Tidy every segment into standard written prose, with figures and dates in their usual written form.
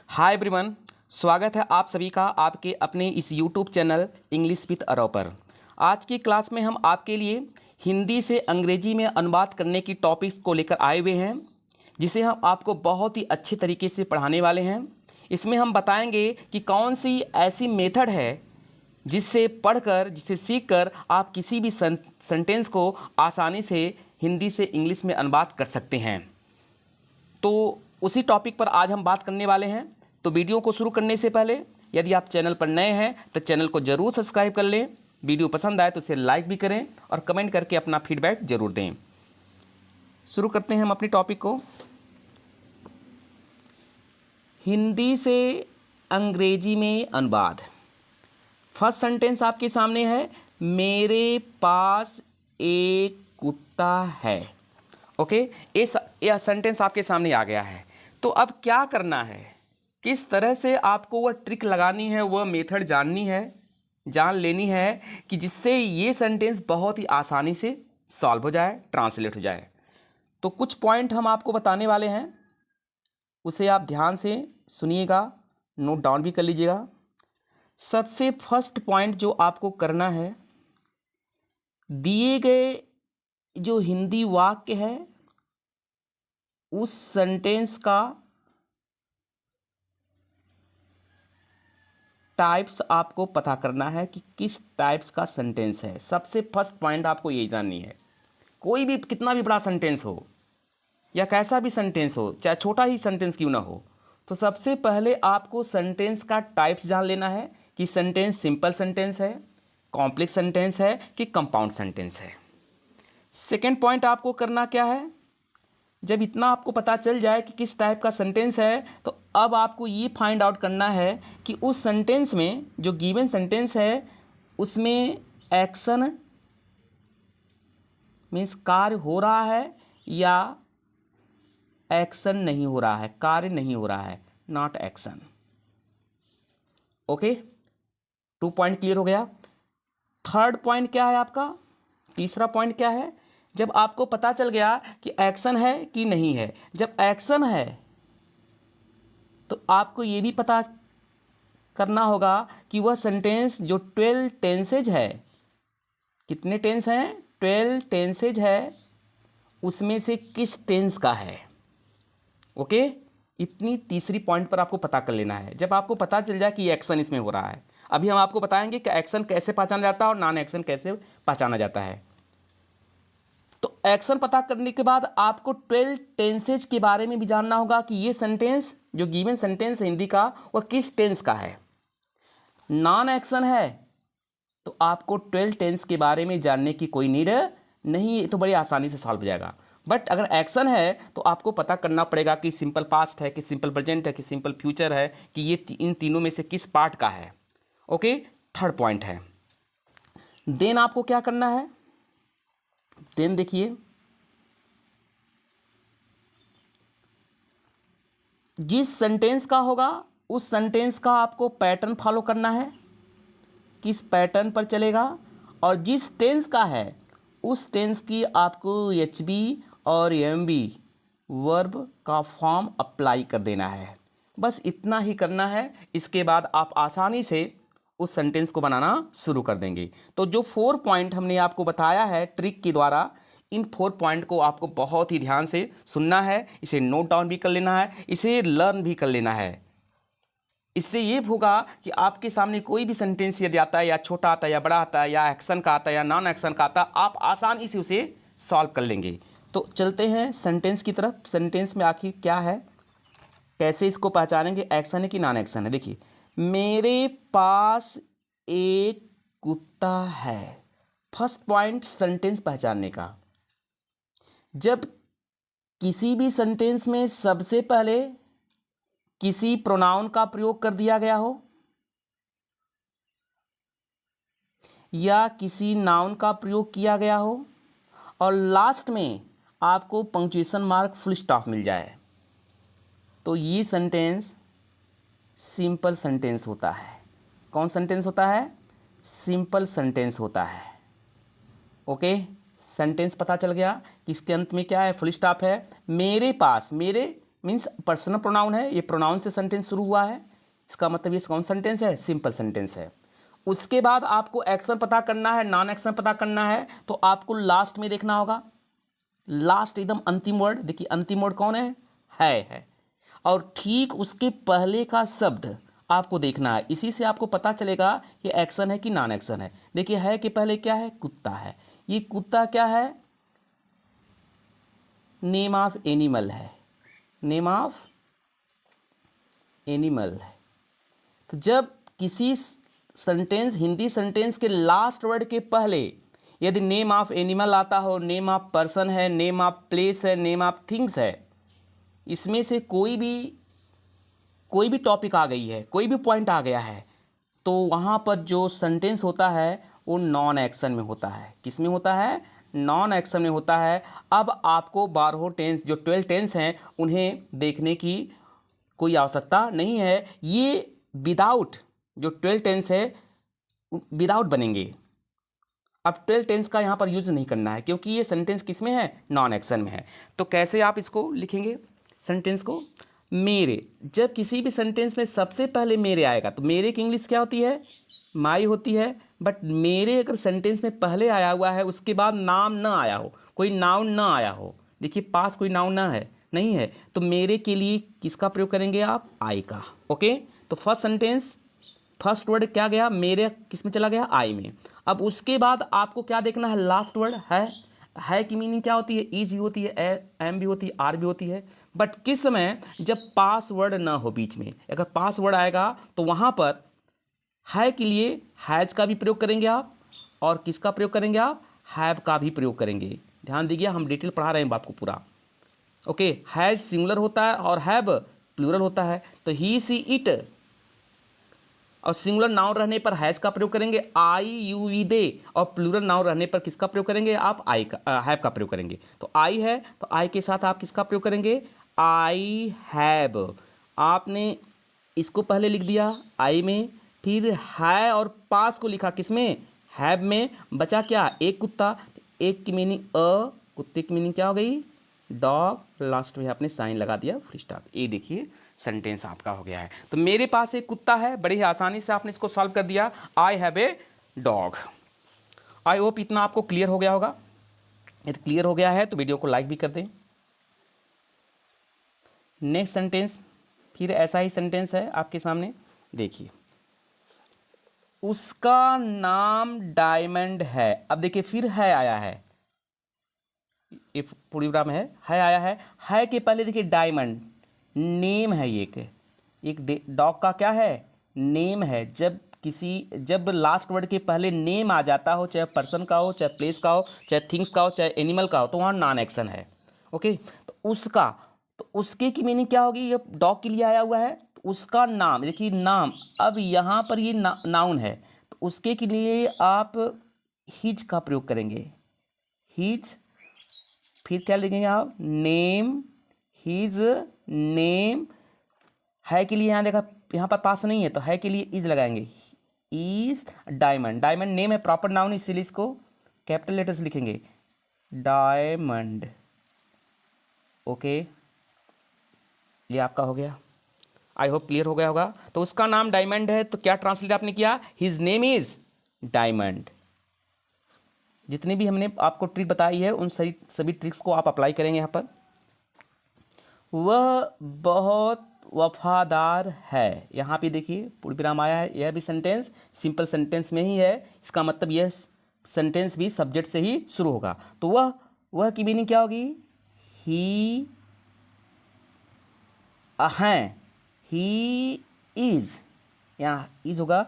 Hi everyone, स्वागत है आप सभी का आपके अपने इस YouTube channel English with Arab पर। आज की क्लास में हम आपके लिए हिंदी से अंग्रेजी में अनुवाद करने की टॉपिक्स को लेकर आए हुए हैं, जिसे हम आपको बहुत ही अच्छे तरीके से पढ़ाने वाले हैं। इसमें हम बताएंगे कि कौन सी ऐसी मेथड है जिससे पढ़कर, जिसे सीखकर आप किसी भी सेंटेंस को आसानी से हिंदी से इंग्लिश में अनुवाद कर सकते हैं। तो उसी टॉपिक पर आज हम बात करने वाले हैं। तो वीडियो को शुरू करने से पहले यदि आप चैनल पर नए हैं तो चैनल को ज़रूर सब्सक्राइब कर लें। वीडियो पसंद आए तो इसे लाइक भी करें और कमेंट करके अपना फीडबैक ज़रूर दें। शुरू करते हैं हम अपनी टॉपिक को। हिंदी से अंग्रेजी में अनुवाद। फर्स्ट सेंटेंस आपके सामने है, मेरे पास एक कुत्ता है। ओके, यह सेंटेंस आपके सामने आ गया है। तो अब क्या करना है, किस तरह से आपको वह ट्रिक लगानी है, वह मेथड जान लेनी है कि जिससे ये सेंटेंस बहुत ही आसानी से सॉल्व हो जाए, ट्रांसलेट हो जाए। तो कुछ पॉइंट हम आपको बताने वाले हैं, उसे आप ध्यान से सुनिएगा, नोट डाउन भी कर लीजिएगा। सबसे फर्स्ट पॉइंट जो आपको करना है, दिए गए जो हिंदी वाक्य है उस सेंटेंस का टाइप्स आपको पता करना है कि किस टाइप्स का सेंटेंस है। सबसे फर्स्ट पॉइंट आपको यही जाननी है। कोई भी कितना भी बड़ा सेंटेंस हो या कैसा भी सेंटेंस हो, चाहे छोटा ही सेंटेंस क्यों ना हो, तो सबसे पहले आपको सेंटेंस का टाइप्स जान लेना है कि सेंटेंस सिंपल सेंटेंस है, कॉम्प्लेक्स सेंटेंस है कि कंपाउंड सेंटेंस है। सेकेंड पॉइंट आपको करना क्या है, जब इतना आपको पता चल जाए कि किस टाइप का सेंटेंस है, तो अब आपको ये फाइंड आउट करना है कि उस सेंटेंस में, जो गिवन सेंटेंस है, उसमें एक्शन मीन्स कार्य हो रहा है या एक्शन नहीं हो रहा है, कार्य नहीं हो रहा है, not action. Okay, 2 point clear हो गया। थर्ड पॉइंट क्या है आपका, तीसरा पॉइंट क्या है, जब आपको पता चल गया कि एक्शन है कि नहीं है, जब एक्शन है तो आपको ये भी पता करना होगा कि वह सेंटेंस जो 12 टेंसेज है, कितने टेंस हैं, 12 टेंसेज है, उसमें से किस टेंस का है। ओके, इतनी तीसरी पॉइंट पर आपको पता कर लेना है। जब आपको पता चल जाए कि एक्शन इसमें हो रहा है, अभी हम आपको बताएंगे कि एक्शन कैसे पहचाना जाता है और नॉन एक्शन कैसे पहचाना जाता है। तो एक्शन पता करने के बाद आपको 12 टेंसेज के बारे में भी जानना होगा कि ये सेंटेंस, जो गिवन सेंटेंस है हिंदी का, वह किस टेंस का है। नॉन एक्शन है तो आपको 12 टेंस के बारे में जानने की कोई नीड नहीं, तो बड़ी आसानी से सॉल्व हो जाएगा। बट अगर एक्शन है तो आपको पता करना पड़ेगा कि सिंपल पास्ट है कि सिंपल प्रेजेंट है कि सिंपल फ्यूचर है, कि ये इन तीनों में से किस पार्ट का है। ओके, थर्ड पॉइंट है। देन आपको क्या करना है, देन देखिए, जिस सेंटेंस का होगा उस सेंटेंस का आपको पैटर्न फॉलो करना है, किस पैटर्न पर चलेगा, और जिस टेंस का है उस टेंस की आपको HB और MB वर्ब का फॉर्म अप्लाई कर देना है। बस इतना ही करना है, इसके बाद आप आसानी से उस सेंटेंस को बनाना शुरू कर देंगे। तो जो 4 पॉइंट हमने आपको बताया है ट्रिक के द्वारा, इन 4 पॉइंट को आपको बहुत ही ध्यान से सुनना है, इसे नोट डाउन भी कर लेना है, इसे लर्न भी कर लेना है। इससे ये होगा कि आपके सामने कोई भी सेंटेंस यदि आता है, या छोटा आता है या बड़ा आता है, या एक्शन का आता है या नॉन एक्शन का आता है, आप आसानी से उसे सॉल्व कर लेंगे। तो चलते हैं सेंटेंस की तरफ। सेंटेंस में आखिर क्या है, कैसे इसको पहचानेंगे, एक्शन है कि नॉन एक्शन है। देखिए, मेरे पास एक कुत्ता है। फर्स्ट पॉइंट सेंटेंस पहचानने का। जब किसी भी सेंटेंस में सबसे पहले किसी प्रोनाउन का प्रयोग कर दिया गया हो या किसी नाउन का प्रयोग किया गया हो और लास्ट में आपको पंक्चुएशन मार्क फुल स्टॉप मिल जाए, तो ये सेंटेंस सिंपल सेंटेंस होता है। कौन सेंटेंस होता है, सिंपल सेंटेंस होता है। ओके, सेंटेंस पता चल गया कि इसके अंत में क्या है, फुल स्टॉप है। मेरे पास, मेरे मीन्स पर्सनल प्रोनाउन है, ये प्रोनाउन से सेंटेंस शुरू हुआ है, इसका मतलब ये कौन सेंटेंस है, सिंपल सेंटेंस है। उसके बाद आपको एक्शन पता करना है, नॉन एक्शन पता करना है, तो आपको लास्ट में देखना होगा, लास्ट एकदम अंतिम वर्ड, देखिए अंतिम वर्ड कौन है, और ठीक उसके पहले का शब्द आपको देखना है, इसी से आपको पता चलेगा ये एक्शन है कि नॉन एक्शन है। देखिए है के पहले क्या है, कुत्ता है, ये कुत्ता क्या है, नेम ऑफ एनिमल है, नेम ऑफ एनिमल है। तो जब किसी सेंटेंस, हिंदी सेंटेंस के लास्ट वर्ड के पहले यदि नेम ऑफ एनिमल आता हो, नेम ऑफ पर्सन है, नेम ऑफ प्लेस है, नेम ऑफ थिंग्स है, इसमें से कोई भी टॉपिक आ गई है, कोई भी पॉइंट आ गया है, तो वहाँ पर जो सेंटेंस होता है वो नॉन एक्शन में होता है। किस में होता है, नॉन एक्शन में होता है। अब आपको 12 टेंस जो 12 टेंस हैं उन्हें देखने की कोई आवश्यकता नहीं है, ये विदाउट जो 12 टेंस है विदाउट बनेंगे। अब 12 टेंस का यहाँ पर यूज़ नहीं करना है क्योंकि ये सेंटेंस किस में है, नॉन एक्शन में है। तो कैसे आप इसको लिखेंगे सेंटेंस को, मेरे, जब किसी भी सेंटेंस में सबसे पहले मेरे आएगा तो मेरे की इंग्लिश क्या होती है, माई होती है। बट मेरे अगर सेंटेंस में पहले आया हुआ है, उसके बाद नाम ना आया हो, कोई नाउन ना आया हो, देखिए पास कोई नाउन ना है, नहीं है, तो मेरे के लिए किसका प्रयोग करेंगे आप, आई का। ओके, तो फर्स्ट सेंटेंस, फर्स्ट वर्ड क्या गया, मेरे किस में चला गया, आई में। अब उसके बाद आपको क्या देखना है, लास्ट वर्ड है की मीनिंग क्या होती है, इज भी होती है, एम भी होती है, आर भी होती है। बट किस समय, जब पासवर्ड ना हो बीच में, अगर पासवर्ड आएगा तो वहाँ पर है के लिए हैज का भी प्रयोग करेंगे आप, और किसका प्रयोग करेंगे आप, हैव का भी प्रयोग करेंगे। ध्यान दीजिए, हम डिटेल पढ़ा रहे हैं बात को पूरा। ओके, हैज सिंगुलर होता है और हैव प्लूरल होता है, तो ही सी इट, और सिंगुलर नाउन रहने पर हैज का प्रयोग करेंगे, आई यू वी दे, और प्लूरल नाउन रहने पर किसका प्रयोग करेंगे आप, आई का, हैव का प्रयोग करेंगे। तो आई है तो आई के साथ आप किसका प्रयोग करेंगे, आई हैव। आपने इसको पहले लिख दिया आई में, फिर है और पास को लिखा किसमें, हैव में, बचा क्या, एक कुत्ता, एक की मीनिंग कुत्ते की मीनिंग क्या हो गई, डॉग, लास्ट में आपने साइन लगा दिया, फुल स्टॉप। ये देखिए सेंटेंस आपका हो गया है। तो मेरे पास एक कुत्ता है, बड़ी ही आसानी से आपने इसको सॉल्व कर दिया, I have a dog. I hope इतना आपको क्लियर हो गया होगा। यदि क्लियर हो गया है तो वीडियो को लाइक भी कर दें। नेक्स्ट सेंटेंस, फिर ऐसा ही सेंटेंस है आपके सामने, देखिए, उसका नाम डायमंड है। अब देखिए फिर है आया है, ये पूरी विराम है आया है के पहले देखिए डायमंड, नेम है, एक डॉग का क्या है, नेम है। जब लास्ट वर्ड के पहले नेम आ जाता हो, चाहे पर्सन का हो, चाहे प्लेस का हो, चाहे थिंग्स का हो, चाहे एनिमल का हो, तो वहाँ नॉन एक्शन है। ओके, तो उसके की मीनिंग क्या होगी, ये डॉग के लिए आया हुआ है, तो उसका नाम, देखिए नाम, अब यहाँ पर ये नाउन है, तो उसके के लिए आप हिज का प्रयोग करेंगे, हिज, फिर क्या लिखेंगे आप, नेम, हिज नेम। है के लिए यहाँ देखा, यहाँ पर पास नहीं है तो है के लिए इज लगाएंगे, इज डायमंड, डायमंड नेम है, प्रॉपर नाउन, इसीलिए इसको कैपिटल लेटर्स लिखेंगे, डायमंड। ओके, ये आपका हो गया, आई होप क्लियर हो गया होगा। तो उसका नाम डायमंड है, तो क्या ट्रांसलेट आपने किया, हिज नेम इज डायमंड। जितनी भी हमने आपको ट्रिक बताई है उन सभी ट्रिक्स को आप अप्लाई करेंगे यहाँ पर। वह बहुत वफादार है, यहाँ पे देखिए पूर्ण विराम आया है, यह भी सेंटेंस सिंपल सेंटेंस में ही है, इसका मतलब यह सेंटेंस भी सब्जेक्ट से ही शुरू होगा। तो वह की मीनिंग क्या होगी, ही हैं, ही इज, यहाँ इज होगा,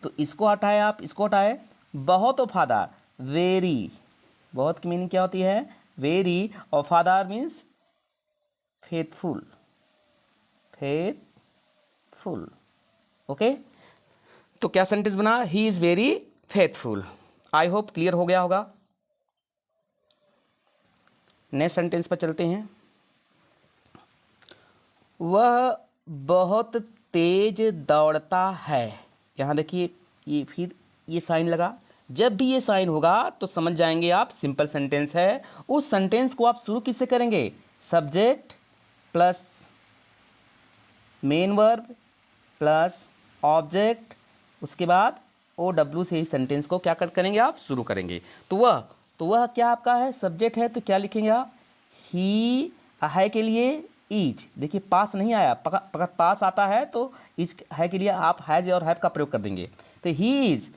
तो इसको हटाए आप, इसको हटाए, बहुत वफादार, वेरी, बहुत की मीनिंग क्या होती है, वेरी, वफादार मीन्स फेथफुल, फेथफुल। ओके, तो क्या सेंटेंस बना, he is very faithful. I hope clear हो गया होगा। नेक्स्ट सेंटेंस पर चलते हैं, वह बहुत तेज दौड़ता है। यहाँ देखिए ये फिर ये साइन लगा, जब भी ये साइन होगा तो समझ जाएंगे आप सिंपल सेंटेंस है। उस सेंटेंस को आप शुरू किससे करेंगे, subject plus main verb plus object, उसके बाद OW से ही सेंटेंस को क्या करेंगे आप, शुरू करेंगे। तो वह क्या आपका है, सब्जेक्ट है, तो क्या लिखेंगे आप, ही है के लिए इज। देखिए पास नहीं आया, अगर पास आता है तो इज है के लिए आप हैज और हैव का प्रयोग कर देंगे। तो ही इज,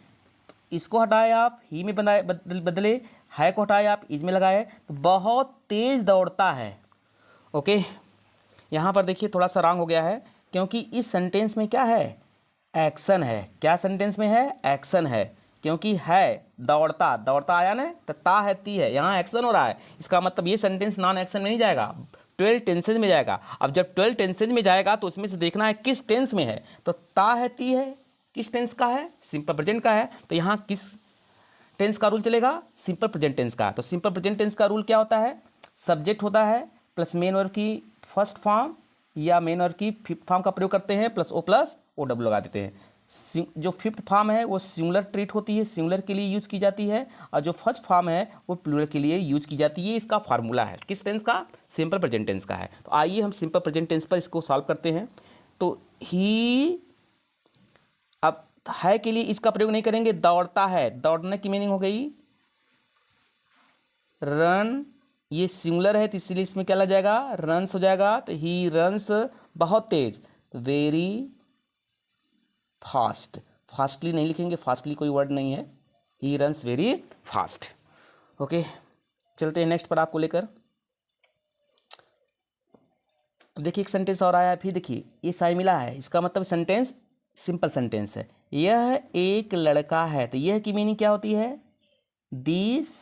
इसको हटाए आप, ही में बनाए बदले, है को हटाए आप, इज में लगाए, तो बहुत तेज दौड़ता है। ओके, यहाँ पर देखिए थोड़ा सा रॉन्ग हो गया है, क्योंकि इस सेंटेंस में क्या है, एक्शन है। क्या सेंटेंस में है, एक्शन है, क्योंकि है दौड़ता, दौड़ता आया ना, तो ता है ती है, यहाँ एक्शन हो रहा है। इसका मतलब ये सेंटेंस नॉन एक्शन में नहीं जाएगा, 12 टेंसेज में जाएगा। अब जब 12 टेंसेज में जाएगा तो उसमें से देखना है किस टेंस में है। तो ता है ती है किस टेंस का है, सिंपल प्रेजेंट का है, तो यहाँ किस टेंस का रूल चलेगा, सिंपल प्रेजेंट टेंस का। तो सिंपल प्रेजेंट टेंस का रूल क्या होता है, सब्जेक्ट होता है प्लस मेन वर्ब की फर्स्ट फॉर्म या मेन वर्ब की फिफ्थ फॉर्म का प्रयोग करते हैं, प्लस OW लगा देते हैं। जो फिफ्थ फॉर्म है वो सिंगुलर ट्रीट होती है, सिंगुलर के लिए यूज की जाती है, और जो फर्स्ट फॉर्म है वो प्लूरल के लिए यूज की जाती है। इसका फार्मूला है किस टेंस का, सिंपल प्रेजेंट टेंस का है। तो आइए हम सिंपल प्रेजेंट टेंस पर इसको सॉल्व करते हैं। तो ही, अब है के लिए इसका प्रयोग नहीं करेंगे, दौड़ता है, दौड़ने की मीनिंग हो गई रन, ये सिंगुलर है तो इसलिए इसमें क्या लग जाएगा, रन्स हो जाएगा। तो ही रन्स बहुत तेज, वेरी फास्ट, फास्टली नहीं लिखेंगे, फास्टली कोई वर्ड नहीं है, he runs very fast. Okay, चलते हैं नेक्स्ट पर आपको लेकर। अब देखिए एक सेंटेंस और आया, फिर देखिए ये साइमिला है, इसका मतलब सेंटेंस सिंपल सेंटेंस है। यह एक लड़का है, तो यह की मीनिंग क्या होती है, दिस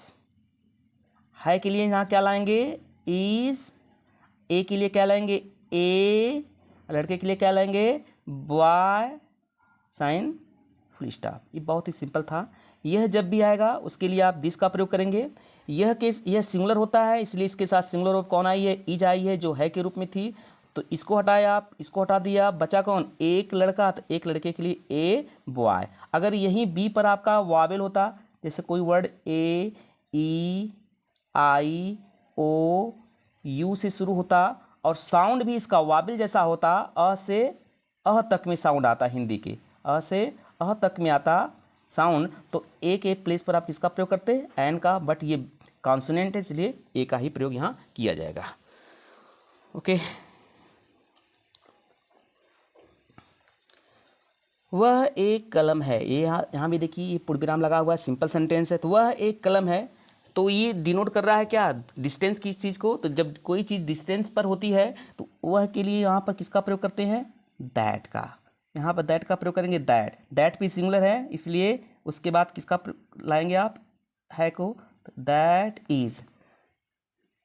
है के लिए यहाँ क्या लाएंगे, इज, ए के लिए क्या लाएंगे, ए, लड़के के लिए क्या लाएंगे, बॉय, साइन फुल स्टॉप। ये बहुत ही सिंपल था। यह जब भी आएगा उसके लिए आप दिस का प्रयोग करेंगे। यह सिंगुलर होता है, इसलिए इसके साथ सिंगुलर वर्ब कौन आई है, इज आई है, जो है के रूप में थी, तो इसको हटाए आप, इसको हटा दिया, बचा कौन, एक लड़का, तो एक लड़के के लिए ए बॉय। अगर यहीं बी पर आपका वावेल होता, जैसे कोई word a, E, I, O, you से शुरू होता, और साउंड भी इसका वाबिल जैसा होता, अ से अह तक में साउंड आता, हिंदी के अ से अह तक में आता साउंड, तो ए के प्लेस पर आप किसका प्रयोग करते हैं, एन का, बट ये कॉन्सोनेंट है इसलिए ए का ही प्रयोग यहाँ किया जाएगा। ओके, वह एक कलम है, ये यहाँ भी देखिए ये पूर्णविराम लगा हुआ है, सिंपल सेंटेंस है। तो वह एक कलम है, तो ये डिनोट कर रहा है क्या, डिस्टेंस की चीज़ को। तो जब कोई चीज़ डिस्टेंस पर होती है तो वह के लिए यहाँ पर किसका प्रयोग करते हैं, दैट का। यहाँ पर दैट का प्रयोग करेंगे, दैट भी सिंगुलर है, इसलिए उसके बाद किसका लाएंगे आप, है को, तो दैट इज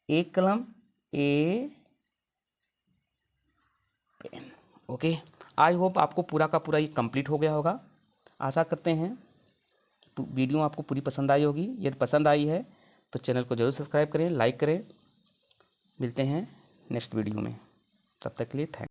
एक कलम, ए पेन। ओके, आई होप आपको पूरा का पूरा ये कंप्लीट हो गया होगा। आशा करते हैं वीडियो आपको पूरी पसंद आई होगी। यदि पसंद आई है तो चैनल को जरूर सब्सक्राइब करें, लाइक करें। मिलते हैं नेक्स्ट वीडियो में, तब तक के लिए थैंक।